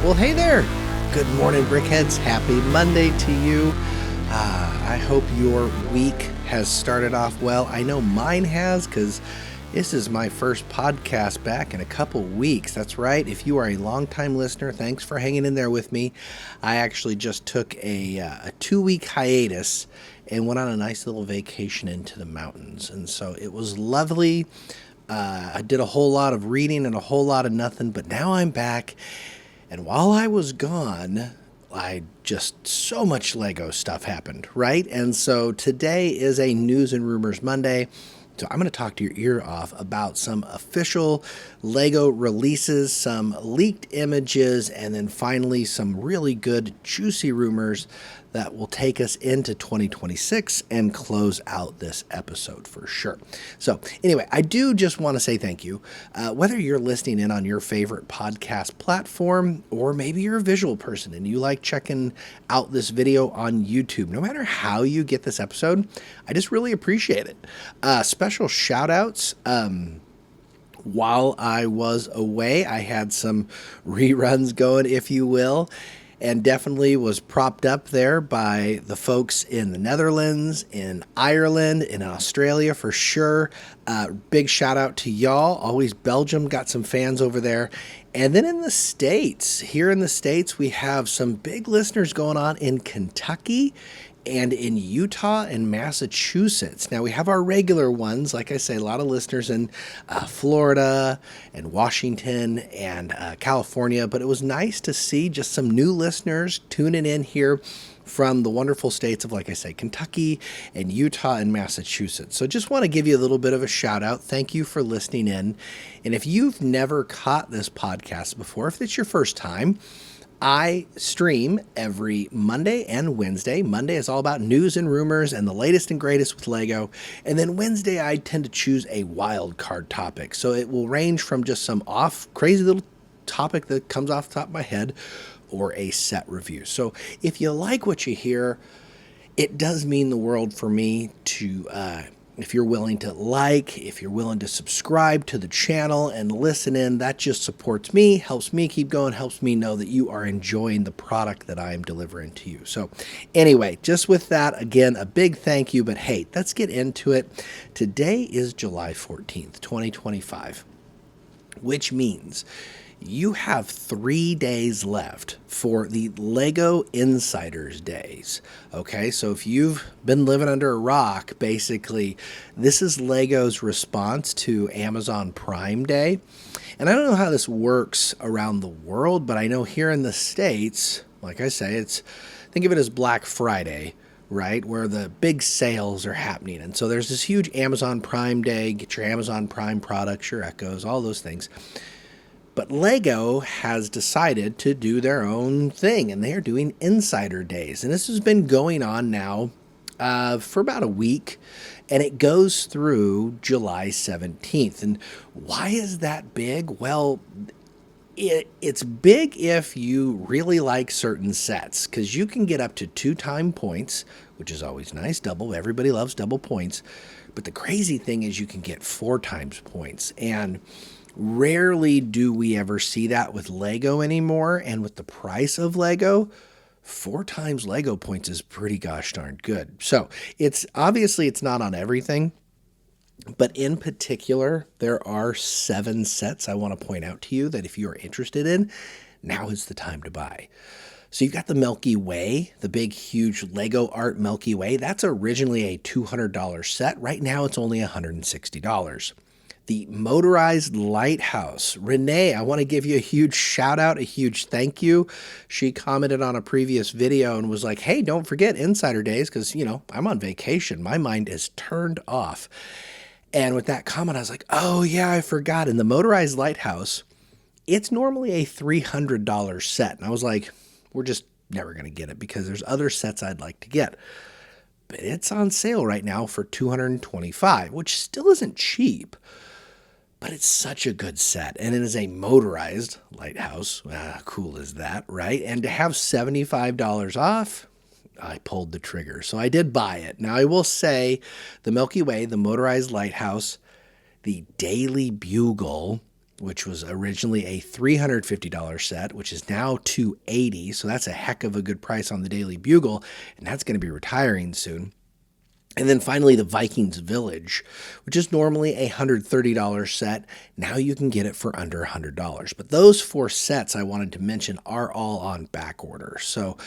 Well, hey there. Good morning, Brickheads. Happy Monday to you. I hope your week has started off well. I know mine has, because this is my first podcast back in a couple weeks. That's right. If you are a longtime listener, thanks for hanging in there with me. I actually just took a 2-week hiatus and went on a nice little vacation into the mountains. And so it was lovely. I did a whole lot of reading and a whole lot of nothing, but now I'm back. And while I was gone, so much Lego stuff happened, right? And so today is a News and Rumors Monday. So I'm going to talk to your ear off about some official Lego releases, some leaked images, and then finally some really good, juicy rumors that will take us into 2026 and close out this episode for sure. So anyway, I do just want to say thank you. Whether you're listening in on your favorite podcast platform, or maybe you're a visual person and you like checking out this video on YouTube, no matter how you get this episode, I just really appreciate it. Special shout outs. While I was away, I had some reruns going, if you will, and definitely was propped up there by the folks in the Netherlands, in Ireland, in Australia for sure. Big shout out to y'all. Always Belgium, got some fans over there. And then in the States, here in the States, we have some big listeners going on in Kentucky and in Utah and Massachusetts. Now, we have our regular ones, like I say, a lot of listeners in Florida and Washington and California, but it was nice to see just some new listeners tuning in here from the wonderful states of, like I say, Kentucky and Utah and Massachusetts. So just want to give you a little bit of a shout out. Thank you for listening in. And if you've never caught this podcast before, if it's your first time, I stream every Monday and Wednesday. Monday is all about news and rumors and the latest and greatest with Lego. And then Wednesday, I tend to choose a wild card topic. So it will range from just some crazy little topic that comes off the top of my head, or a set review. So if you like what you hear, it does mean the world for me to if you're willing to if you're willing to subscribe to the channel and listen in. That just supports me, helps me keep going, helps me know that you are enjoying the product that I am delivering to you. So anyway, just with that, again, a big thank you. But hey, let's get into it. Today is July 14th, 2025, which means you have 3 days left for the Lego Insiders Days. Okay, so if you've been living under a rock, basically, this is Lego's response to Amazon Prime Day. And I don't know how this works around the world, but I know here in the States, like I say, think of it as Black Friday, right, where the big sales are happening. And so there's this huge Amazon Prime Day, get your Amazon Prime products, your Echoes, all those things. But Lego has decided to do their own thing, and they are doing Insider Days. And this has been going on now for about a week, and it goes through July 17th. And why is that big? Well, it's big if you really like certain sets, because you can get up to 2-time points, which is always nice. Everybody loves double points. But the crazy thing is you can get 4 times points. And rarely do we ever see that with Lego anymore. And with the price of Lego, 4 times Lego points is pretty gosh darn good. So it's not on everything, but in particular, there are 7 sets I want to point out to you that if you are interested in, now is the time to buy. So you've got the Milky Way, the big, huge Lego art Milky Way. That's originally a $200 set. Right now, it's only $160. The motorized lighthouse. Renee, I want to give you a huge shout out, a huge thank you. She commented on a previous video and was like, hey, don't forget Insider Days, because, I'm on vacation. My mind is turned off. And with that comment, I was like, oh, yeah, I forgot. And the motorized lighthouse, it's normally a $300 set. And I was like, we're just never going to get it because there's other sets I'd like to get. But it's on sale right now for $225, which still isn't cheap. But it's such a good set, and it is a motorized lighthouse. Cool is that, right? And to have $75 off, I pulled the trigger. So I did buy it. Now, I will say the Milky Way, the motorized lighthouse, the Daily Bugle, which was originally a $350 set, which is now $280. So that's a heck of a good price on the Daily Bugle, and that's going to be retiring soon. And then finally, the Vikings Village, which is normally a $130 set. Now you can get it for under $100. But those 4 sets I wanted to mention are all on back order. So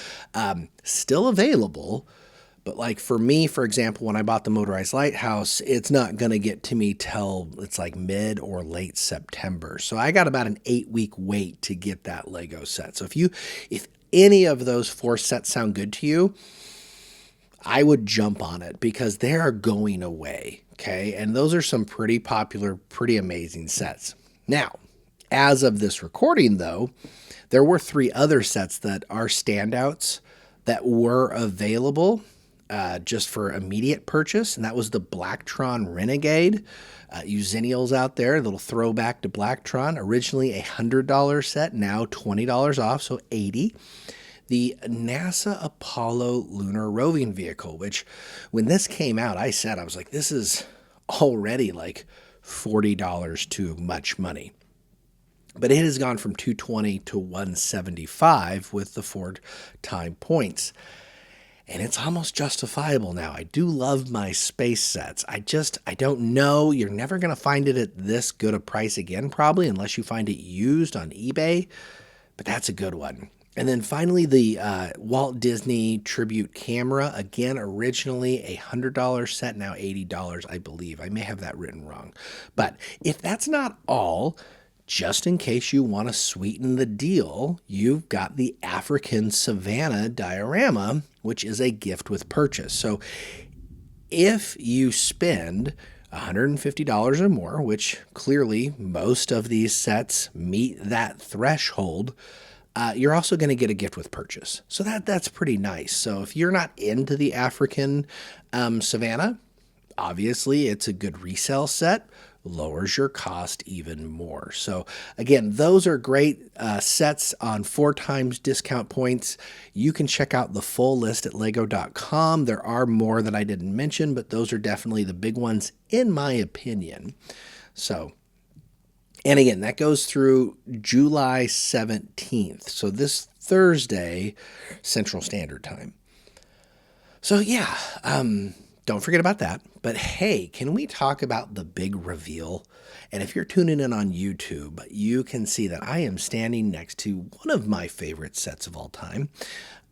still available. But like for me, for example, when I bought the motorized lighthouse, it's not going to get to me till it's like mid or late September. So I got about an 8-week wait to get that Lego set. So if any of those 4 sets sound good to you, I would jump on it because they are going away, okay? And those are some pretty popular, pretty amazing sets. Now, as of this recording, though, there were 3 other sets that are standouts that were available just for immediate purchase, and that was the Blacktron Renegade. You Zennials out there, a little throwback to Blacktron. Originally a $100 set, now $20 off, so $80. The NASA Apollo Lunar Roving Vehicle, which when this came out, I was like, this is already like $40 too much money. But it has gone from $220 to $175 with the 4 time points. And it's almost justifiable now. I do love my space sets. I don't know. You're never going to find it at this good a price again, probably, unless you find it used on eBay. But that's a good one. And then finally, the Walt Disney Tribute Camera. Again, originally a $100 set, now $80, I believe. I may have that written wrong. But if that's not all, just in case you want to sweeten the deal, you've got the African Savannah diorama, which is a gift with purchase. So if you spend $150 or more, which clearly most of these sets meet that threshold, you're also going to get a gift with purchase. So that's pretty nice. So if you're not into the African Savannah, obviously it's a good resale set, lowers your cost even more. So again, those are great sets on 4 times discount points. You can check out the full list at lego.com. There are more that I didn't mention, but those are definitely the big ones in my opinion. So, and again, that goes through July 17th. So this Thursday, Central Standard Time. So yeah, don't forget about that. But hey, can we talk about the big reveal? And if you're tuning in on YouTube, you can see that I am standing next to one of my favorite sets of all time,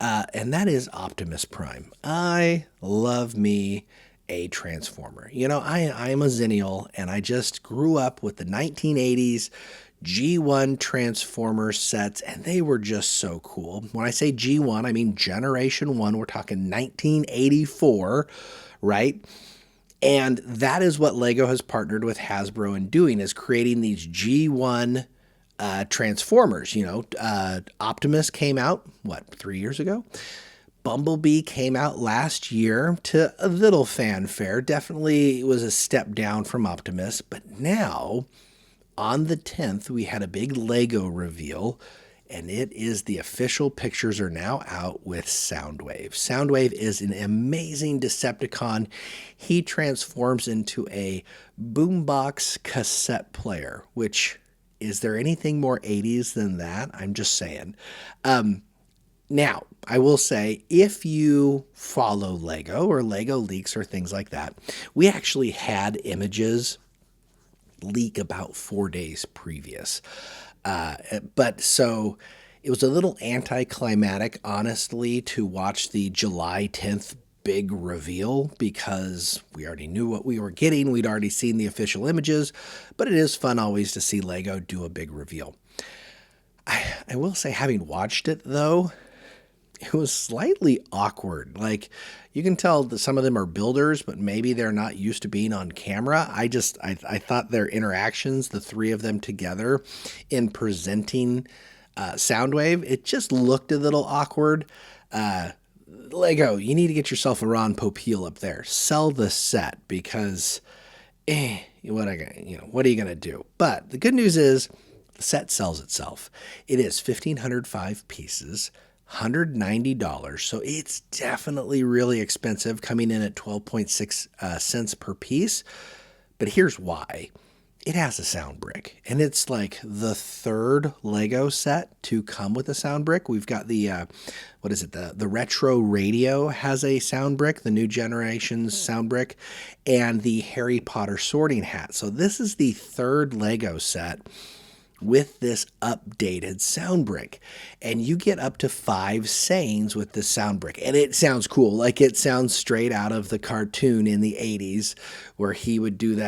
and that is Optimus Prime. I love me a Transformer. You know, I'm a Zennial, and I just grew up with the 1980s G1 Transformer sets, and they were just so cool. When I say G1, I mean Generation 1. We're talking 1984, right? And that is what Lego has partnered with Hasbro in doing, is creating these G1 Transformers. You know, Optimus came out, 3 years ago? Bumblebee came out last year to a little fanfare. Definitely was a step down from Optimus. But now, on the 10th, we had a big Lego reveal, and it is the official pictures are now out with Soundwave. Soundwave is an amazing Decepticon. He transforms into a boombox cassette player, which, is there anything more 80s than that? I'm just saying. Now, I will say, if you follow Lego or Lego leaks or things like that, we actually had images leak about 4 days previous. But so it was a little anticlimactic, honestly, to watch the July 10th big reveal because we already knew what we were getting. We'd already seen the official images, but it is fun always to see Lego do a big reveal. I will say, having watched it, though, it was slightly awkward. Like, you can tell that some of them are builders, but maybe they're not used to being on camera. I thought their interactions, the 3 of them together in presenting Soundwave, it just looked a little awkward. Lego, you need to get yourself a Ron Popeil up there. Sell the set because, what are you going to do? But the good news is the set sells itself. It is 1,505 pieces. $190, so it's definitely really expensive, coming in at 12.6 cents per piece. But here's why. it has a sound brick, and it's like the third Lego set to come with a sound brick. We've got the what is it? The retro radio has a sound brick, the new generation's sound brick, and the Harry Potter sorting hat. So this is the third Lego set with this updated sound brick, and you get up to 5 sayings with this sound brick, and it sounds cool. Like, it sounds straight out of the cartoon in the 80s where he would do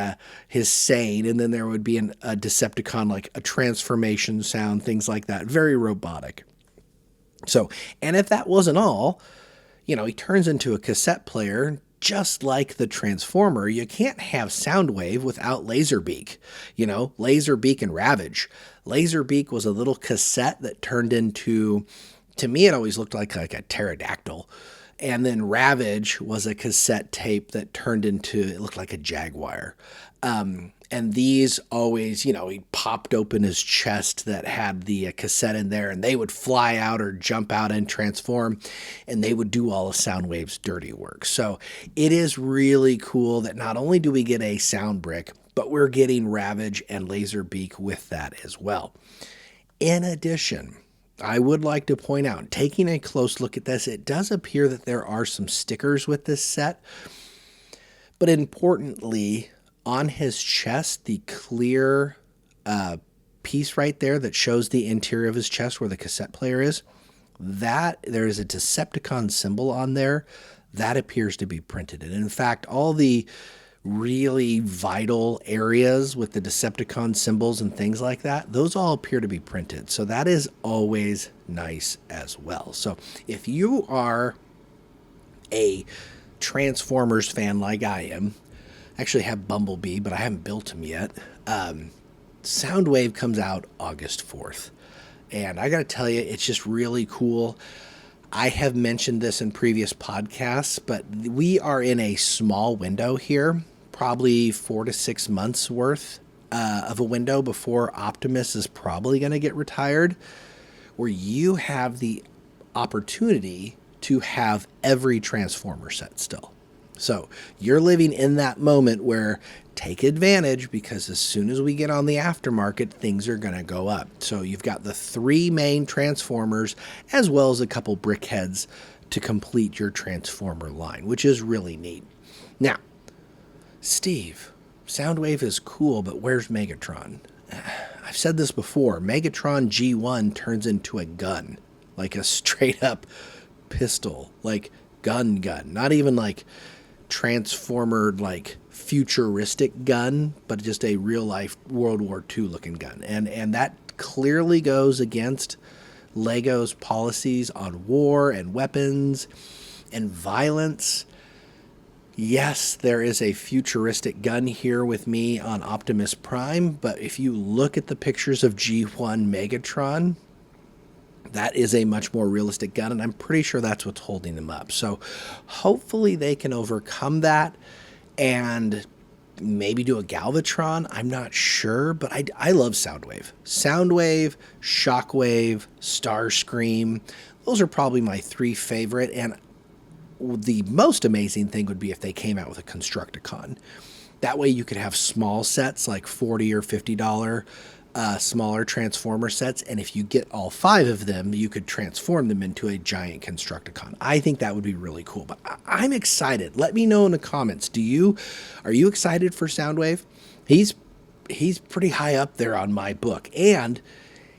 his saying, and then there would be a Decepticon, like a transformation sound, things like that. Very robotic. So, and if that wasn't all, he turns into a cassette player just like the Transformer. You can't have Soundwave without Laserbeak. Laserbeak and Ravage. Laserbeak was a little cassette that turned into, to me, it always looked like a pterodactyl. And then Ravage was a cassette tape that turned into, it looked like a jaguar. And these always, he popped open his chest that had the cassette in there, and they would fly out or jump out and transform, and they would do all of Soundwave's dirty work. So it is really cool that not only do we get a sound brick, but we're getting Ravage and Laserbeak with that as well. In addition, I would like to point out, taking a close look at this, it does appear that there are some stickers with this set, but importantly, on his chest, the clear piece right there that shows the interior of his chest where the cassette player is, that there is a Decepticon symbol on there that appears to be printed. And in fact, all the really vital areas with the Decepticon symbols and things like that, those all appear to be printed. So that is always nice as well. So if you are a Transformers fan like I am, actually have Bumblebee, but I haven't built him yet. Soundwave comes out August 4th. And I got to tell you, it's just really cool. I have mentioned this in previous podcasts, but we are in a small window here, probably 4 to 6 months worth of a window before Optimus is probably going to get retired, where you have the opportunity to have every Transformer set still. So you're living in that moment where take advantage, because as soon as we get on the aftermarket, things are going to go up. So you've got the 3 main Transformers as well as a couple Brickheads to complete your Transformer line, which is really neat. Now, Steve, Soundwave is cool, but where's Megatron? I've said this before. Megatron G1 turns into a gun, like a straight up pistol, like gun, not even like Transformer, like futuristic gun, but just a real life World War II looking gun. And that clearly goes against Lego's policies on war and weapons and violence. Yes, there is a futuristic gun here with me on Optimus Prime, but if you look at the pictures of G1 Megatron, that is a much more realistic gun, and I'm pretty sure that's what's holding them up. So hopefully they can overcome that and maybe do a Galvatron. I'm not sure, but I love Soundwave. Soundwave, Shockwave, Starscream, those are probably my 3 favorite, and the most amazing thing would be if they came out with a Constructicon. That way you could have small sets like $40 or $50 smaller Transformer sets, and if you get all 5 of them, you could transform them into a giant Constructicon. I think that would be really cool, but I'm excited. Let me know in the comments. Are you excited for Soundwave? He's pretty high up there on my book, and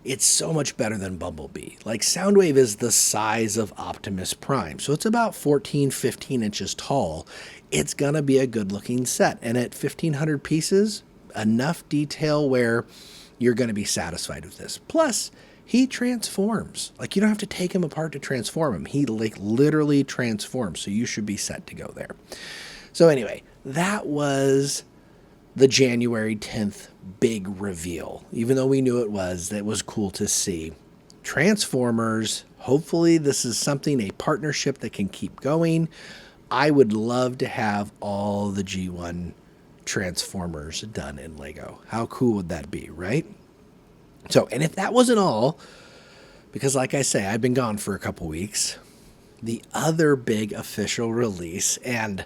it's so much better than Bumblebee. Like, Soundwave is the size of Optimus Prime, so it's about 14, 15 inches tall. It's gonna be a good looking set, and at 1,500 pieces, enough detail where you're going to be satisfied with this. Plus, he transforms. Like, you don't have to take him apart to transform him. He literally transforms, so you should be set to go there. So anyway, that was the January 10th big reveal. Even though we knew it was cool to see. Transformers, hopefully this is a partnership that can keep going. I would love to have all the G1 Transformers done in Lego. How cool would that be, right? So, and if that wasn't all, because like I say, I've been gone for a couple weeks, the other big official release, and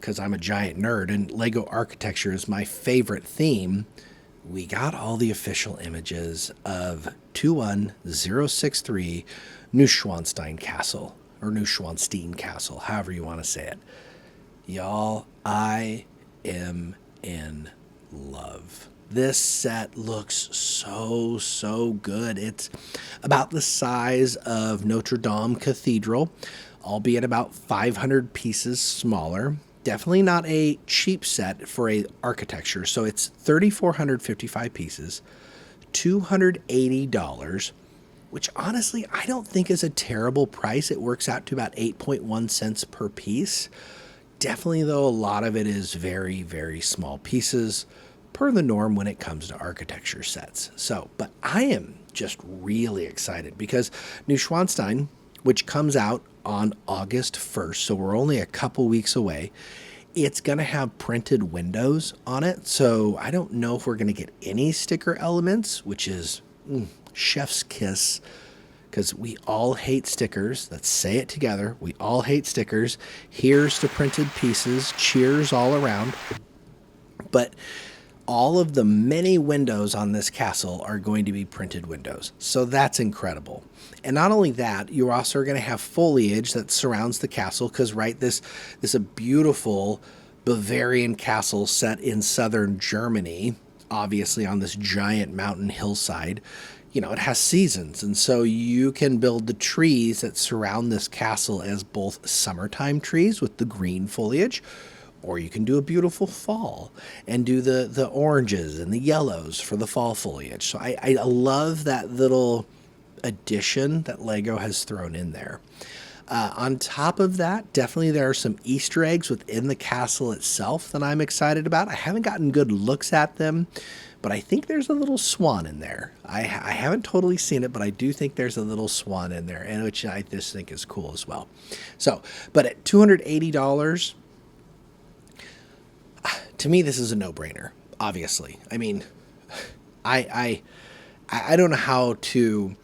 because I'm a giant nerd and Lego architecture is my favorite theme, we got all the official images of 21063 Neuschwanstein Castle, or Neuschwanstein Castle, however you want to say it. Y'all, I am in love. This set looks so good. It's about the size of Notre Dame Cathedral, albeit about 500 pieces smaller. Definitely not a cheap set for a architecture. So it's 3,455 pieces, $280, which honestly I don't think is a terrible price. It works out to about 8.1 cents per piece. Definitely, though, a lot of it is very small pieces per the norm when it comes to architecture sets. So, but I am just really excited because Neuschwanstein, which comes out on August 1st, so we're only a couple weeks away, it's going to have printed windows on it. So I don't know if we're going to get any sticker elements, which is chef's kiss, because we all hate stickers. Let's say it together. We all hate stickers. Here's to printed pieces. Cheers all around. But all of the many windows on this castle are going to be printed windows. So that's incredible. And not only that, you're also going to have foliage that surrounds the castle because, right, this is a beautiful Bavarian castle set in southern Germany, obviously on this giant mountain hillside. You know, it has seasons, and so you can build the trees that surround this castle as both summertime trees with the green foliage, or you can do a beautiful fall and do the oranges and the yellows for the fall foliage. So I love that little addition that Lego has thrown in there. On top of that, definitely there are some Easter eggs within the castle itself that I'm excited about. I haven't gotten good looks at them, but I think there's a little swan in there. I haven't totally seen it, but I do think there's a little swan in there, and which I just think is cool as well. So, but at $280, to me, this is a no-brainer, obviously. I mean, I don't know how to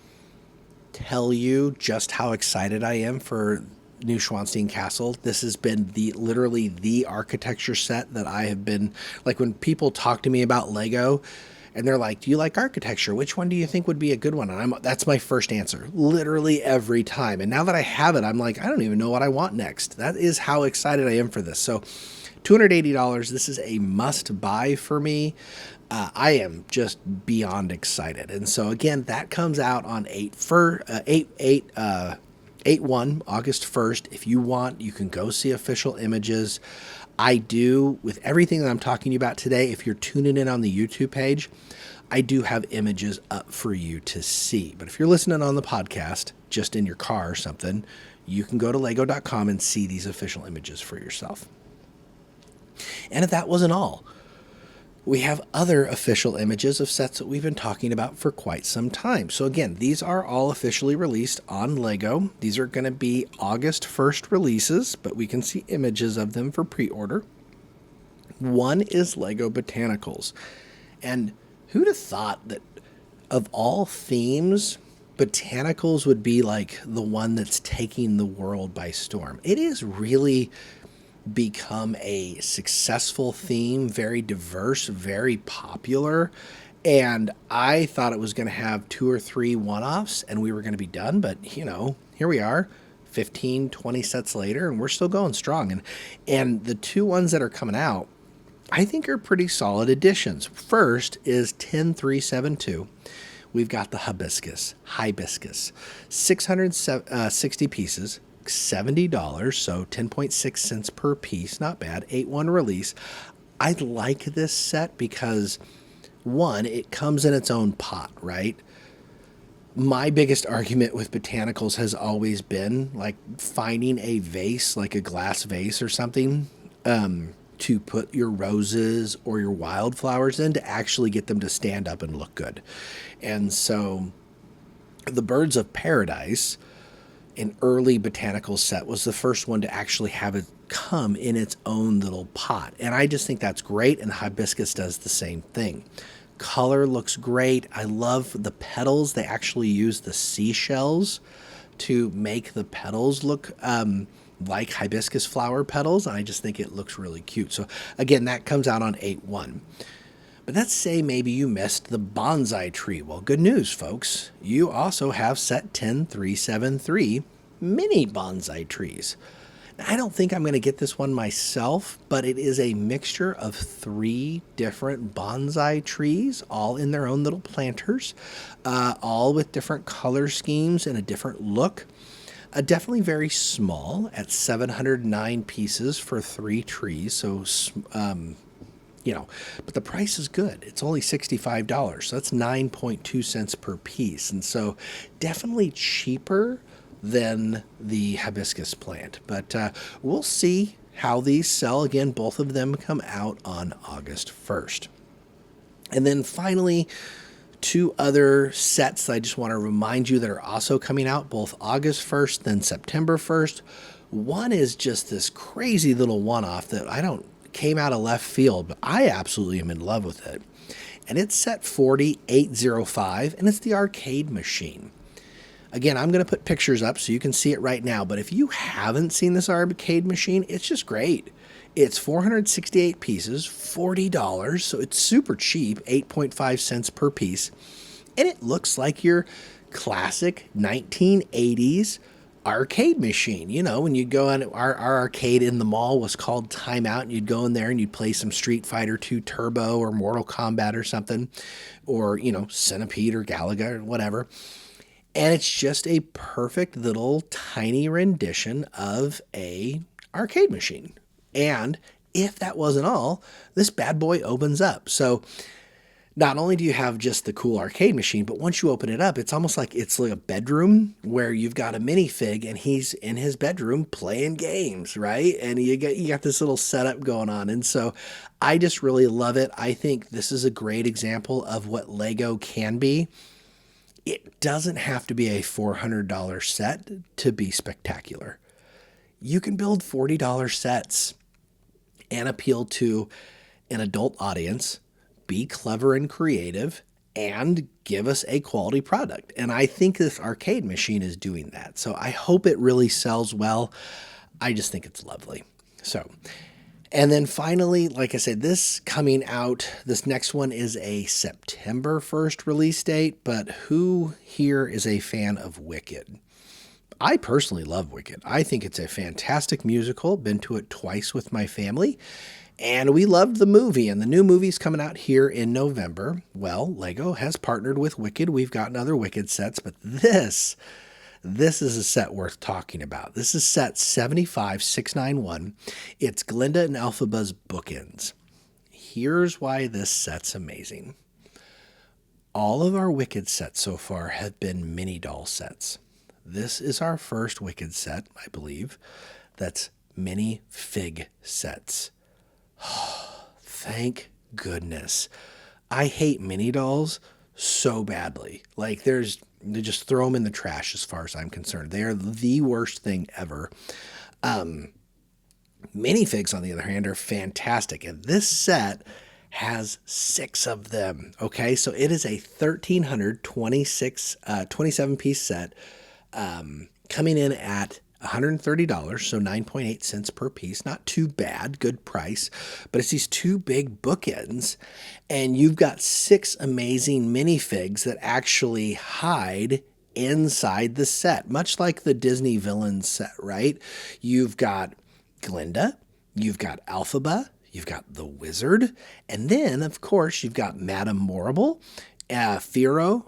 tell you just how excited I am for Neuschwanstein Castle. This has been literally the architecture set that I have been, like, when people talk to me about Lego and they're like, do you like architecture? Which one do you think would be a good one? And that's my first answer, literally every time. And now that I have it, I'm like, I don't even know what I want next. That is how excited I am for this. So $280, this is a must buy for me. I am just beyond excited. And so again, that comes out on 8/1, August 1st. If you want, you can go see official images. I do, with everything that I'm talking about today, if you're tuning in on the YouTube page, I do have images up for you to see. But if you're listening on the podcast, just in your car or something, you can go to lego.com and see these official images for yourself. And if that wasn't all, we have other official images of sets that we've been talking about for quite some time. So again, these are all officially released on Lego. These are going to be August 1st releases, but we can see images of them for pre-order. One is Lego Botanicals. And who'd have thought that of all themes, Botanicals would be like the one that's taking the world by storm? It is really become a successful theme, very diverse, very popular, and I thought it was going to have 2 or 3 one-offs and we were going to be done, but you know, here we are 15, 20 sets later and we're still going strong. And the 2 ones that are coming out I think are pretty solid additions. First is 10372. We've got the hibiscus, 660 pieces, $70, so 10.6 cents per piece, not bad, 8/1 release. I like this set because, one, it comes in its own pot, right? My biggest argument with botanicals has always been like finding a vase, like a glass vase or something, to put your roses or your wildflowers in to actually get them to stand up and look good. And so the Birds of Paradise, an early botanical set, was the first one to actually have it come in its own little pot. And I just think that's great, and hibiscus does the same thing. Color looks great. I love the petals. They actually use the seashells to make the petals look like hibiscus flower petals, and I just think it looks really cute. So again, that comes out on 8/1. But let's say maybe you missed the bonsai tree. Well, good news, folks. You also have set 10373 mini bonsai trees. Now, I don't think I'm going to get this one myself, but it is a mixture of 3 different bonsai trees, all in their own little planters, all with different color schemes and a different look. Definitely very small at 709 pieces for 3 trees. So, but the price is good. It's only $65. So that's 9.2 cents per piece. And so definitely cheaper than the hibiscus plant. But we'll see how these sell. Again, both of them come out on August 1st. And then finally, 2 other sets that I just want to remind you that are also coming out, both August 1st, then September 1st. One is just this crazy little one-off that came out of left field, but I absolutely am in love with it. And it's set 40805, and it's the arcade machine. Again, I'm going to put pictures up so you can see it right now, but if you haven't seen this arcade machine, it's just great. It's 468 pieces, $40, so it's super cheap, 8.5 cents per piece. And it looks like your classic 1980s arcade machine. You know, when you go on, our arcade in the mall was called Time Out, and you'd go in there and you'd play some Street Fighter 2 Turbo or Mortal Kombat or something, or, Centipede or Galaga or whatever. And it's just a perfect little tiny rendition of a arcade machine. And if that wasn't all, this bad boy opens up. So not only do you have just the cool arcade machine, but once you open it up, it's almost like it's like a bedroom where you've got a minifig and he's in his bedroom playing games, right? And you got this little setup going on. And so I just really love it. I think this is a great example of what Lego can be. It doesn't have to be a $400 set to be spectacular. You can build $40 sets and appeal to an adult audience, be clever and creative, and give us a quality product. And I think this arcade machine is doing that. So I hope it really sells well. I just think it's lovely. So, and then finally, like I said, this next one is a September 1st release date, but who here is a fan of Wicked? I personally love Wicked. I think it's a fantastic musical. Been to it twice with my family. And we loved the movie, and the new movie's coming out here in November. Well, Lego has partnered with Wicked. We've gotten other Wicked sets, but this is a set worth talking about. This is set 75691. It's Glinda and Elphaba's Bookends. Here's why this set's amazing. All of our Wicked sets so far have been mini doll sets. This is our first Wicked set, I believe, that's mini fig sets. Thank goodness. I hate mini dolls so badly. Like they just throw them in the trash as far as I'm concerned. They are the worst thing ever. Minifigs, on the other hand, are fantastic. And this set has 6 of them. Okay, so it is a 27 piece set, coming in at $130, so 9.8 cents per piece. Not too bad, good price. But it's these 2 big bookends, and you've got 6 amazing minifigs that actually hide inside the set, much like the Disney villain set, right? You've got Glinda, you've got Elphaba, you've got the Wizard, and then, of course, you've got Madame Morrible, Fiyero,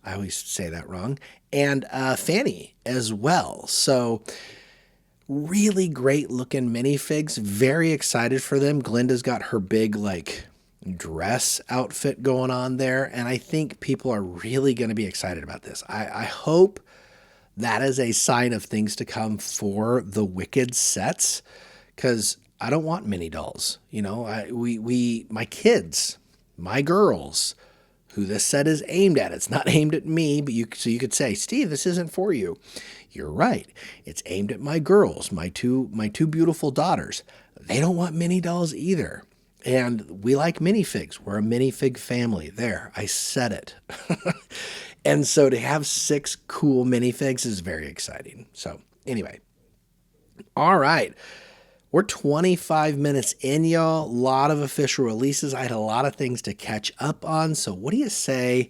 I always say that wrong, and Fanny as well. So really great looking minifigs. Very excited for them. Glinda's got her big dress outfit going on there, and I think people are really going to be excited about this. I hope that is a sign of things to come for the Wicked sets, because I don't want mini dolls. My kids, my girls, who this set is aimed at. It's not aimed at me, but you could say, Steve, this isn't for you. You're right. It's aimed at my girls, my two beautiful daughters. They don't want mini dolls either. And we like minifigs. We're a minifig family. There, I said it. And so to have 6 cool minifigs is very exciting. So anyway, all right. We're 25 minutes in, y'all. A lot of official releases. I had a lot of things to catch up on. So what do you say?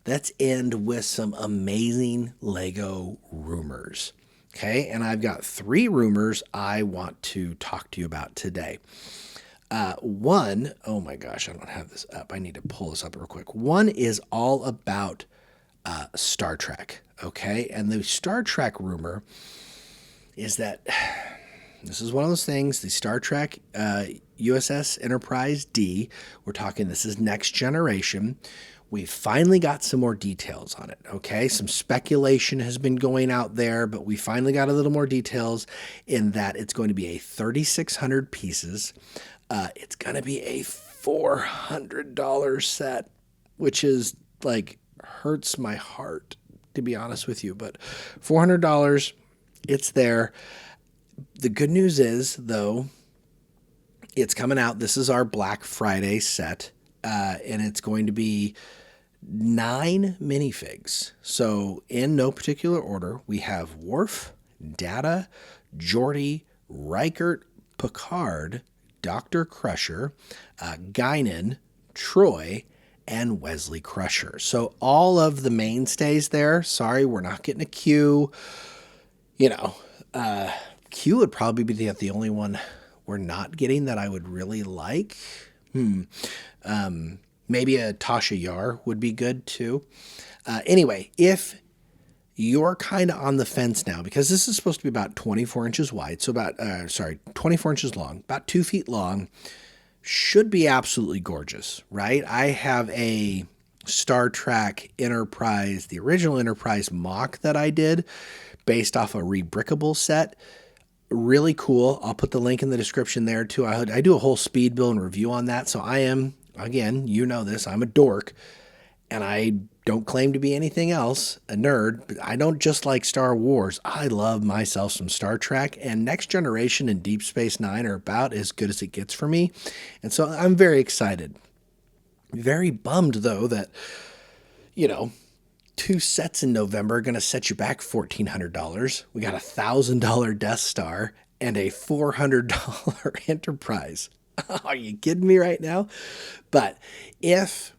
Let's end with some amazing Lego rumors. Okay, and I've got 3 rumors I want to talk to you about today. One, oh my gosh, I don't have this up. I need to pull this up real quick. One is all about Star Trek. Okay, and the Star Trek rumor is that this is one of those things, the Star Trek USS Enterprise D, we're talking this is next generation. We finally got some more details on it, okay? Some speculation has been going out there, but we finally got a little more details in that it's going to be a 3,600 pieces. It's going to be a $400 set, which is like hurts my heart, to be honest with you. But $400, it's there. The good news is, though, it's coming out. This is our Black Friday set, and it's going to be 9 minifigs. So in no particular order, we have Worf, Data, Geordi, Riker, Picard, Dr. Crusher, Guinan, Troy, and Wesley Crusher. So all of the mainstays there. Sorry, we're not getting a Q. Q would probably be the only one we're not getting that I would really like. Maybe a Tasha Yar would be good too. Anyway, if you're kind of on the fence now, because this is supposed to be about 24 inches wide, so 24 inches long, about 2 feet long, should be absolutely gorgeous, right? I have a Star Trek Enterprise, the original Enterprise mock that I did based off a rebrickable set. Really cool. I'll put the link in the description there too. I do a whole speed build and review on that. So I am, again, you know this, I'm a dork and I don't claim to be anything else, a nerd, but I don't just like Star Wars. I love myself some Star Trek, and Next Generation and Deep Space Nine are about as good as it gets for me. And so I'm very excited. Very bummed though that, 2 sets in November are going to set you back $1,400. We got a $1,000 Death Star and a $400 Enterprise. Are you kidding me right now? But if,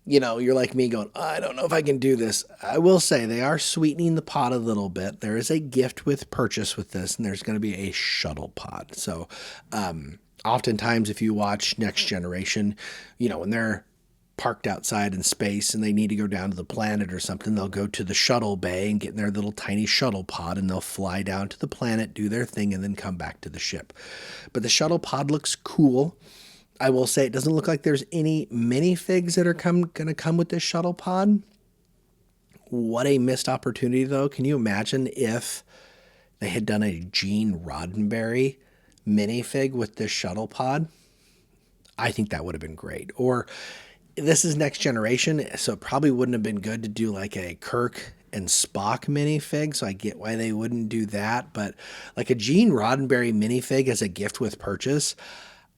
you're like me going, I don't know if I can do this, I will say they are sweetening the pot a little bit. There is a gift with purchase with this, and there's going to be a shuttle pod. So oftentimes if you watch Next Generation, when they're parked outside in space and they need to go down to the planet or something, they'll go to the shuttle bay and get in their little tiny shuttle pod, and they'll fly down to the planet, do their thing, and then come back to the ship. But the shuttle pod looks cool. I will say it doesn't look like there's any minifigs that are going to come with this shuttle pod. What a missed opportunity, though. Can you imagine if they had done a Gene Roddenberry minifig with this shuttle pod? I think that would have been great. Or this is Next Generation, so it probably wouldn't have been good to do like a Kirk and Spock minifig, so I get why they wouldn't do that. But like a Gene Roddenberry minifig as a gift with purchase,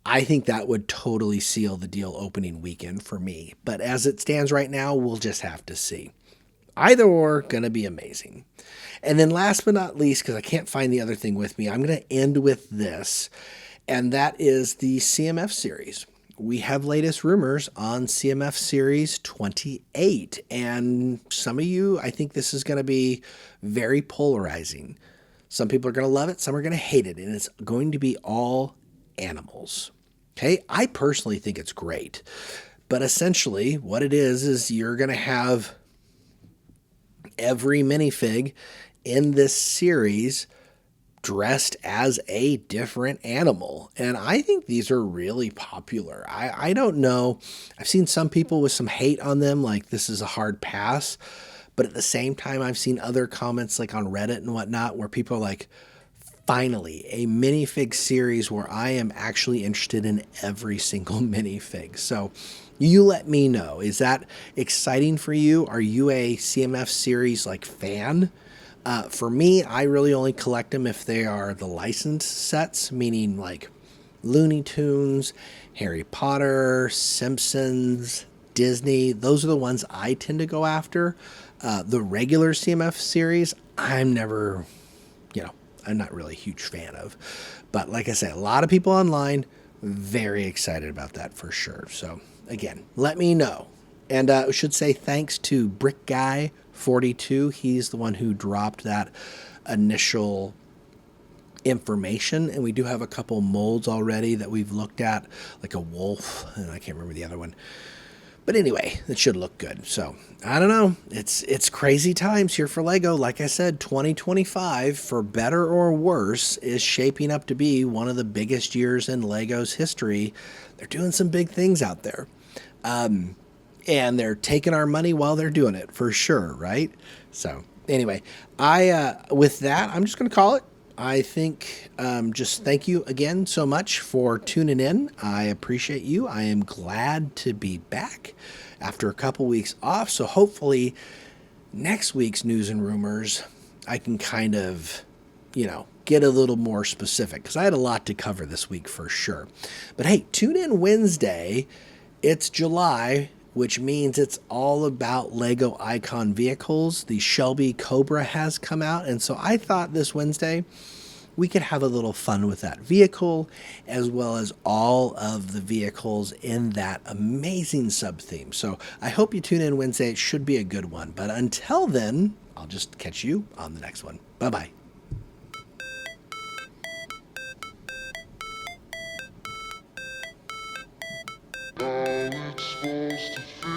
I think that would totally seal the deal opening weekend for me. But as it stands right now, we'll just have to see. Either or, going to be amazing. And then last but not least, because I can't find the other thing with me, I'm going to end with this, and that is the CMF series. We have latest rumors on CMF Series 28, and some of you, I think this is going to be very polarizing. Some people are going to love it, some are going to hate it, and it's going to be all animals. Okay, I personally think it's great, but essentially what it is you're going to have every minifig in this series dressed as a different animal. And I think these are really popular. I don't know. I've seen some people with some hate on them, like this is a hard pass. But at the same time, I've seen other comments like on Reddit and whatnot where people are like, finally, a minifig series where I am actually interested in every single minifig. So you let me know. Is that exciting for you? Are you a CMF series like fan? For me, I really only collect them if they are the licensed sets, meaning like Looney Tunes, Harry Potter, Simpsons, Disney. Those are the ones I tend to go after. The regular CMF series, I'm never, I'm not really a huge fan of. But like I said, a lot of people online, very excited about that for sure. So again, let me know. And I should say thanks to Brick Guy 42. He's the one who dropped that initial information, and we do have a couple molds already that we've looked at, like a wolf, and I can't remember the other one. But anyway, it should look good. So I don't know. It's crazy times here for Lego. Like I said, 2025, for better or worse, is shaping up to be one of the biggest years in Lego's history. They're doing some big things out there. And they're taking our money while they're doing it, for sure, right? So anyway, with that, I'm just going to call it. I think just thank you again so much for tuning in. I appreciate you. I am glad to be back after a couple weeks off. So hopefully next week's news and rumors, I can kind of, get a little more specific, because I had a lot to cover this week for sure. But hey, tune in Wednesday. It's July, which means it's all about Lego Icon vehicles. The Shelby Cobra has come out, and so I thought this Wednesday we could have a little fun with that vehicle, as well as all of the vehicles in that amazing sub-theme. So I hope you tune in Wednesday. It should be a good one. But until then, I'll just catch you on the next one. Bye-bye. How it's supposed to feel.